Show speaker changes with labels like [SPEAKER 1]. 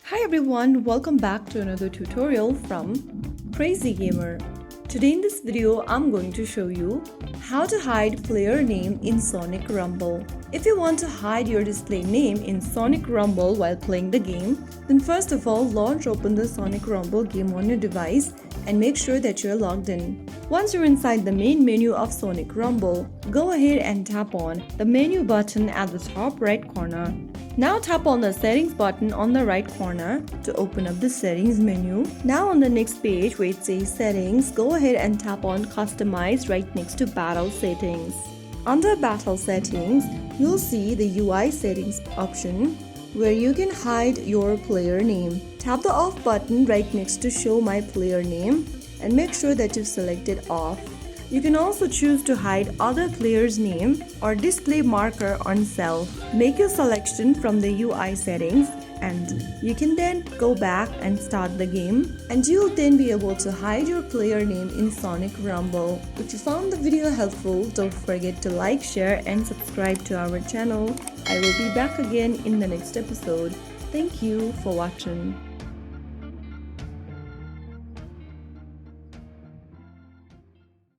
[SPEAKER 1] Hi everyone, welcome back to another tutorial from Crazy Gamer. Today in this video, I'm going to show you how to hide player name in Sonic Rumble. If you want to hide your display name in Sonic Rumble while playing the game, then first of all, launch open the Sonic Rumble game on your device and make sure that you're logged in. Once you're inside the main menu of Sonic Rumble, go ahead and tap on the menu button at the top right corner. Now tap on the settings button on the right corner to open up the settings menu. Now on the next page where it says settings, go ahead and tap on customize right next to battle settings. Under battle settings, you'll see the UI settings option where you can hide your player name. Tap the off button right next to show my player name and make sure that you've selected off. You can also choose to hide other player's name or display marker on self. Make your selection from the UI settings and you can then go back and start the game, and you'll then be able to hide your player name in Sonic Rumble. If you found the video helpful, don't forget to like, share and subscribe to our channel. I will be back again in the next episode. Thank you for watching.